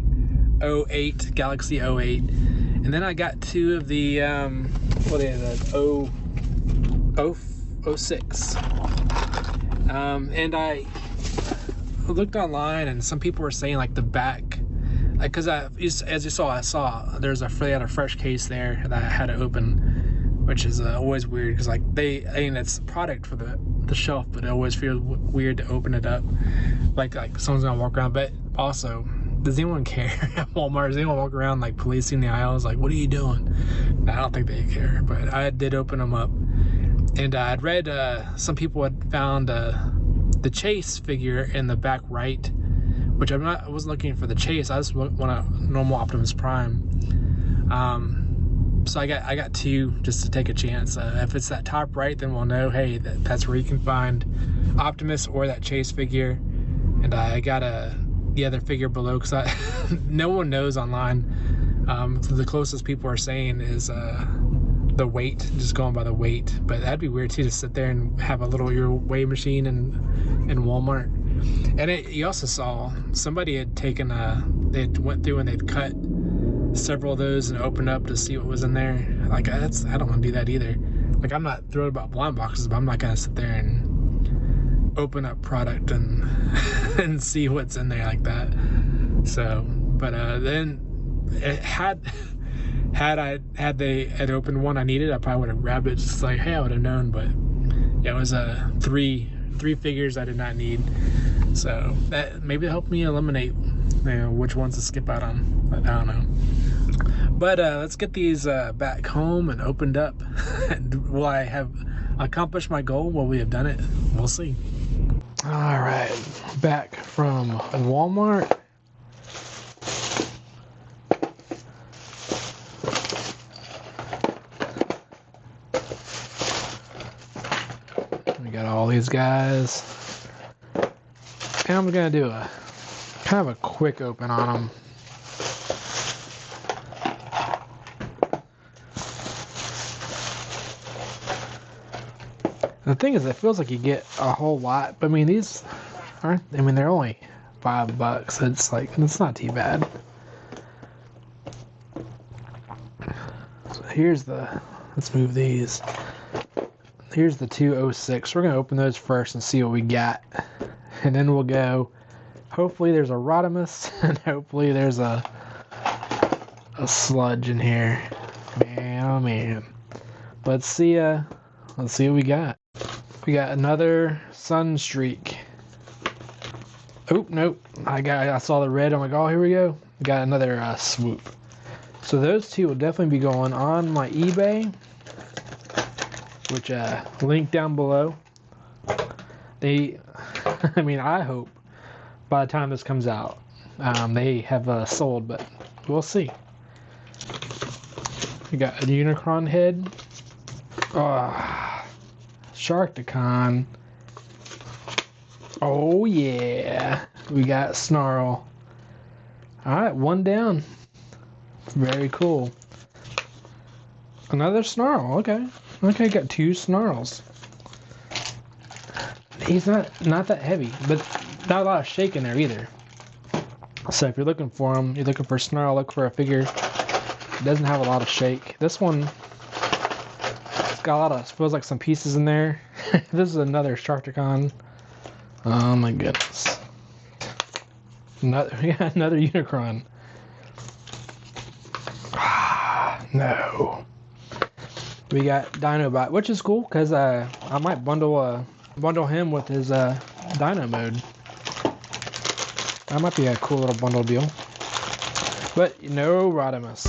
08, Galaxy 08. And then I got 2 of the, what is it, 06. And I looked online and some people were saying like the back, like, cause as you saw, I saw they had a fresh case there that I had to open, which is always weird, because like it's a product for the shelf, but it always feels weird to open it up, like someone's gonna walk around. But also, does anyone care at Walmart? Does anyone walk around like policing the aisles, like, what are you doing? I don't think they care, but I did open them up. And I'd read some people had found the Chase figure in the back right, which I wasn't looking for the Chase. I just want a normal Optimus Prime. So I got 2 just to take a chance. If it's that top right, then we'll know, hey, that's where you can find Optimus or that Chase figure. And I got the other figure below, because no one knows online. The closest people are saying is the weight, just going by the weight. But that'd be weird too, to sit there and have a little your weigh machine in Walmart. And you also saw somebody had taken they went through and they'd cut several of those and opened up to see what was in there. Like, I don't want to do that either. Like, I'm not thrilled about blind boxes, but I'm not gonna sit there and open up product and and see what's in there like that. So, but then it had they opened one I needed, I probably would have grabbed it, just like, hey, I would have known. But yeah, it was three figures I did not need, so that maybe helped me eliminate, which ones to skip out on. But I don't know. But let's get these back home and opened up. Will I have accomplished my goal? Will we have done it? We'll see. All right, back from Walmart. We got all these guys, and I'm gonna do a kind of a quick open on them. The thing is, it feels like you get a whole lot, but I mean, these aren't, I mean, they're only $5. It's like, it's not too bad. So let's move these. Here's the 206. We're going to open those first and see what we got. And then we'll go, hopefully there's a Rodimus, and hopefully there's a sludge in here. Man, oh man. Let's see what we got. We got another Sunstreak. Oh, nope. I saw the red. I'm like, oh, here we go. We got another Swoop. So those 2 will definitely be going on my eBay, which link down below. I mean, I hope by the time this comes out, they have sold, but we'll see. We got a Unicron head. Sharkticon. Oh yeah, we got Snarl. Alright, 1 down. Very cool. Another Snarl, okay. Okay, got 2 Snarls. He's not that heavy, but not a lot of shake in there either. So if you're looking for him, you're looking for Snarl, look for a figure. It doesn't have a lot of shake. This one, it's got a lot of, feels like some pieces in there. This is another Sharkticon. Oh my goodness. Another Unicron. No. We got Dinobot, which is cool, because I might bundle him with his Dino mode. That might be a cool little bundle deal. But no Rodimus.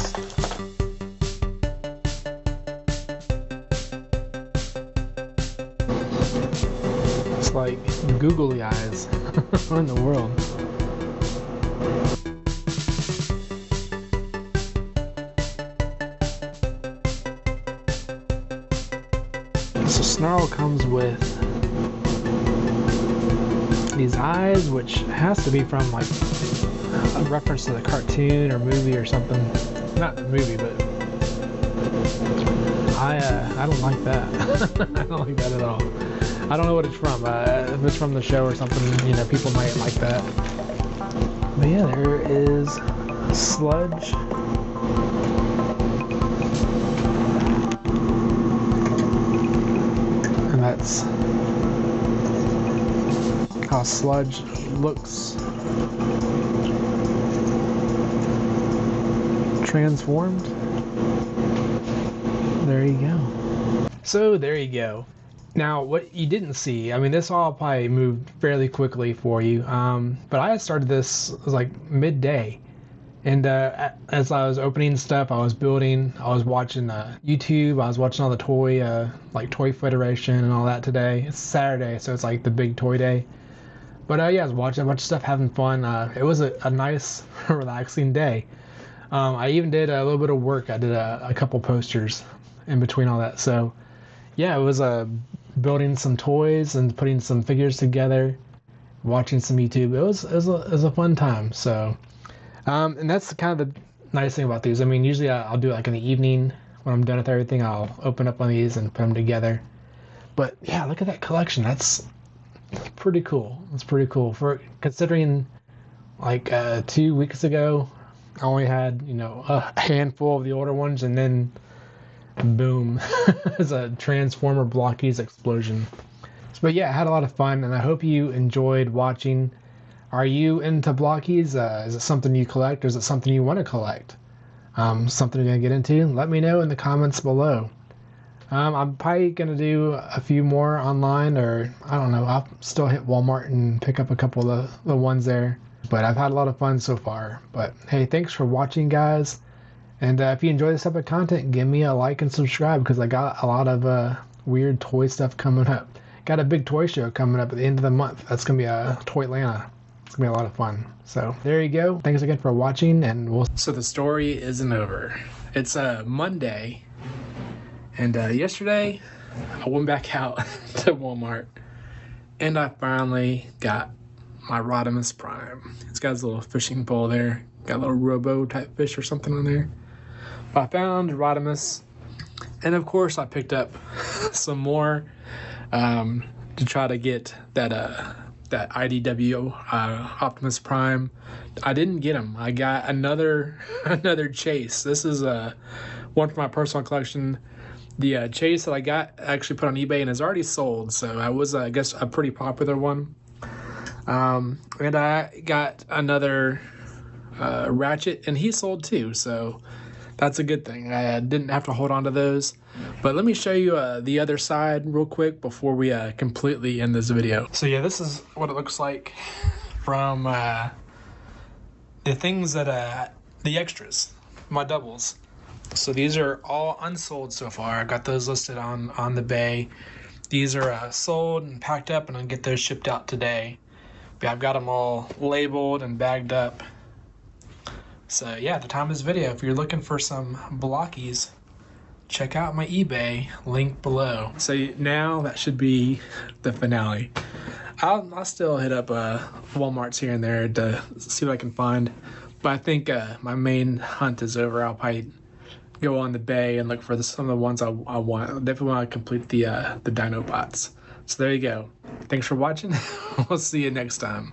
It's like googly eyes. What in the world? So Snarl comes with these eyes, which has to be from like a reference to the cartoon or movie or something. Not the movie, but I don't like that. I don't like that at all. I don't know what it's from. If it's from the show or something, you know, people might like that. But yeah, there is sludge. And that's how sludge looks transformed. There you go. So there you go. Now, what you didn't see, I mean, this all probably moved fairly quickly for you, but I started this, it was like midday. And as I was opening stuff, I was building, I was watching YouTube, I was watching all the toy, like Toy Federation and all that today. It's Saturday, so it's like the big toy day. But yeah, I was watching a bunch of stuff, having fun. It was a nice, relaxing day. I even did a little bit of work. I did a couple posters in between all that. So yeah, it was building some toys and putting some figures together, watching some YouTube. It was a fun time. So, and that's kind of the nice thing about these. I mean, usually I'll do it like in the evening when I'm done with everything. I'll open up one of these and put them together. But yeah, look at that collection. That's pretty cool. It's pretty cool for considering like 2 weeks ago I only had, you know, a handful of the older ones, and then boom, it's a Transformer Blokees explosion. But yeah, I had a lot of fun, and I hope you enjoyed watching. Are you into Blokees? Is it something you collect, or is it something you want to collect? Something you're gonna get into? Let me know in the comments below. I'm probably gonna do a few more online, or I don't know. I'll still hit Walmart and pick up a couple of the ones there. But I've had a lot of fun so far. But hey, thanks for watching, guys. And if you enjoy this type of content, give me a like and subscribe, because I got a lot of weird toy stuff coming up. Got a big toy show coming up at the end of the month. That's gonna be a Toy Atlanta. It's gonna be a lot of fun. So there you go. Thanks again for watching, and we'll. So the story isn't over. It's Monday. And yesterday, I went back out to Walmart, and I finally got my Rodimus Prime. It's got his little fishing pole there. Got a little robo type fish or something on there. But I found Rodimus, and of course I picked up some more to try to get that IDW Optimus Prime. I didn't get him. I got another Chase. This is one from my personal collection. The Chase that I got actually put on eBay and is already sold, so I was, I guess, a pretty popular one. And I got another Ratchet, and he sold too, so that's a good thing. I didn't have to hold on to those. But let me show you the other side real quick before we completely end this video. So yeah, this is what it looks like from the things that, the extras, my doubles. So these are all unsold so far. I got those listed on the bay. These are sold and packed up, and I'll get those shipped out today. But I've got them all labeled and bagged up. So yeah, at the time of this video, if you're looking for some Blokees, check out my eBay, link below. So now that should be the finale. I'll still hit up Walmarts here and there to see what I can find. But I think my main hunt is over. I'll probably go on the bay and look for some of the ones I want. I definitely want to complete the Dinobots. So there you go. Thanks for watching. We'll see you next time.